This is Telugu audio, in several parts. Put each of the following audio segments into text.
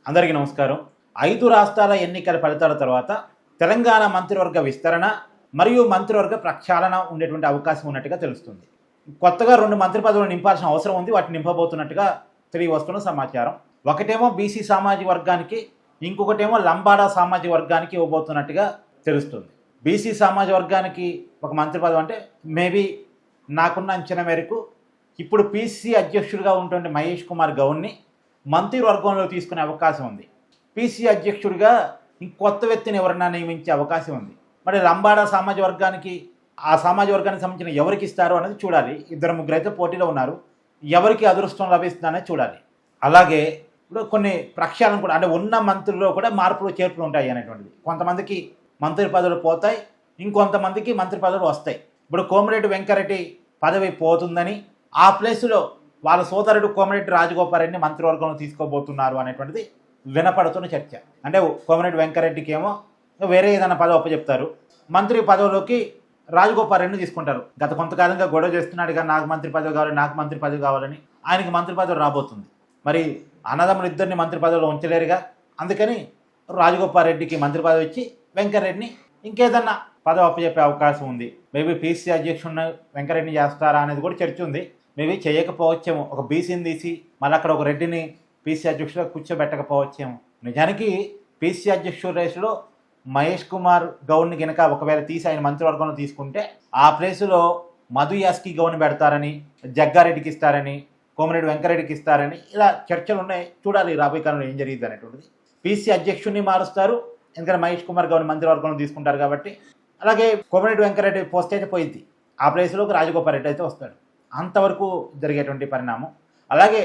అందరికీ నమస్కారం. 5 రాష్ట్రాల ఎన్నికల ఫలితాల తర్వాత తెలంగాణ మంత్రివర్గ విస్తరణ మరియు మంత్రివర్గ ప్రక్షాళన ఉండేటువంటి అవకాశం ఉన్నట్టుగా తెలుస్తుంది. కొత్తగా 2 మంత్రి పదవులు నింపాల్సిన అవసరం ఉంది. వాటిని నింపబోతున్నట్టుగా తెలియవస్తున్న సమాచారం. ఒకటేమో బీసీ సామాజిక వర్గానికి, ఇంకొకటేమో లంబాడా సామాజిక వర్గానికి ఇవ్వబోతున్నట్టుగా తెలుస్తుంది. బీసీ సామాజిక వర్గానికి ఒక మంత్రి పదవి అంటే మేబీ నాకున్న అంచనా మేరకు ఇప్పుడు పీసీ అధ్యక్షుడిగా ఉన్నటువంటి మహేష్ కుమార్ గౌడ్ని మంత్రివర్గంలో తీసుకునే అవకాశం ఉంది. పీసీ అధ్యక్షుడిగా ఇంకొత్త వ్యక్తిని ఎవరన్నా నియమించే అవకాశం ఉంది. మరి లంబాడా సామాజిక వర్గానికి, ఆ సామాజిక వర్గానికి సంబంధించిన ఎవరికి ఇస్తారో అనేది చూడాలి. 2-3 అయితే పోటీలో ఉన్నారు. ఎవరికి అదృష్టం లభిస్తుందనేది చూడాలి. అలాగే ఇప్పుడు కొన్ని ప్రక్షాళన కూడా, అంటే ఉన్న మంత్రుల్లో కూడా మార్పులు చేర్పులు ఉంటాయి అనేటువంటిది. కొంతమందికి మంత్రి పదవులు పోతాయి, ఇంకొంతమందికి మంత్రి పదవులు వస్తాయి. ఇప్పుడు కోమరెడ్డి వెంకరెడ్డి పదవి పోతుందని ఆ ప్లేసులో వాళ్ళ సోదరుడు కోమరెడ్డి రాజగోపాల్ మంత్రివర్గంలో తీసుకోబోతున్నారు అనేటువంటిది వినపడుతున్న చర్చ. అంటే కోమరెడ్డి వెంకరెడ్డికి ఏమో వేరే ఏదైనా పదవి అప్పచెప్తారు, మంత్రి పదవిలోకి రాజగోపాల్ రెడ్డిని తీసుకుంటారు. గత కొంతకాలంగా గొడవ చేస్తున్నాడు కానీ నాకు మంత్రి పదవి కావాలి, నాకు మంత్రి పదవి కావాలని. ఆయనకి మంత్రి పదవి రాబోతుంది. మరి అన్నదమ్ములు ఇద్దరిని మంత్రి పదవిలో ఉంచలేరుగా. అందుకని రాజగోపాల్ రెడ్డికి మంత్రి పదవి ఇచ్చి వెంకరెడ్డిని ఇంకేదన్నా పదవి అప్పచెప్పే అవకాశం ఉంది. మేబీ పీసీ అధ్యక్షుడిని వెంకరెడ్డిని చేస్తారా అనేది కూడా చర్చ ఉంది. మేబీ చేయకపోవచ్చేమో. ఒక బీసీని తీసి మళ్ళీ అక్కడ ఒక రెడ్డిని పీసీ అధ్యక్షుడిగా కూర్చోబెట్టకపోవచ్చేమో. నిజానికి పీసీ అధ్యక్షుడి రేసులో మహేష్ కుమార్ గౌడ్ని కనుక ఒకవేళ తీసి ఆయన మంత్రివర్గంలో తీసుకుంటే ఆ ప్లేసులో మధు యాస్కి గౌడ్ని పెడతారని, జగ్గారెడ్డికి ఇస్తారని, కోమరెడ్డి వెంకరెడ్డికి ఇస్తారని ఇలా చర్చలు ఉన్నాయి. చూడాలి రాబోయే కాలంలో ఏం జరిగింది అనేటువంటిది. పీసీ అధ్యక్షుడిని మారుస్తారు, ఎందుకంటే మహేష్ కుమార్ గౌడ్ని మంత్రివర్గంలో తీసుకుంటారు కాబట్టి. అలాగే కోమరెడ్డి వెంకరెడ్డి పోస్ట్ అయితే పోయింది, ఆ ప్లేస్లోకి రాజగోపాల్ రెడ్డి అయితే వస్తాడు. అంతవరకు జరిగేటువంటి పరిణామం. అలాగే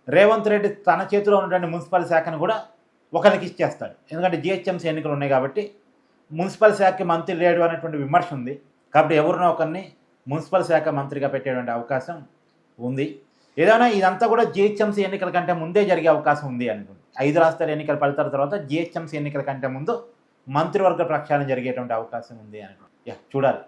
రేవంత్ రెడ్డి తన చేతిలో ఉన్నటువంటి మున్సిపల్ శాఖను కూడా ఒకరికి ఇచ్చేస్తాడు. ఎందుకంటే జిహెచ్ఎంసీ ఎన్నికలు ఉన్నాయి కాబట్టి మున్సిపల్ శాఖకి మంత్రి లేడు అనేటువంటి విమర్శ ఉంది. కాబట్టి ఎవరినో ఒకరిని మున్సిపల్ శాఖ మంత్రిగా పెట్టేటువంటి అవకాశం ఉంది. ఏదైనా ఇదంతా కూడా జిహెచ్ఎంసీ ఎన్నికల కంటే ముందే జరిగే అవకాశం ఉంది అనుకోండి. 5 రాష్ట్రాల ఎన్నికల ఫలితాల తర్వాత జిహెచ్ఎంసీ ఎన్నికల కంటే ముందు మంత్రివర్గ ప్రక్షాళన జరిగేటువంటి అవకాశం ఉంది అనుకోండి. చూడాలి.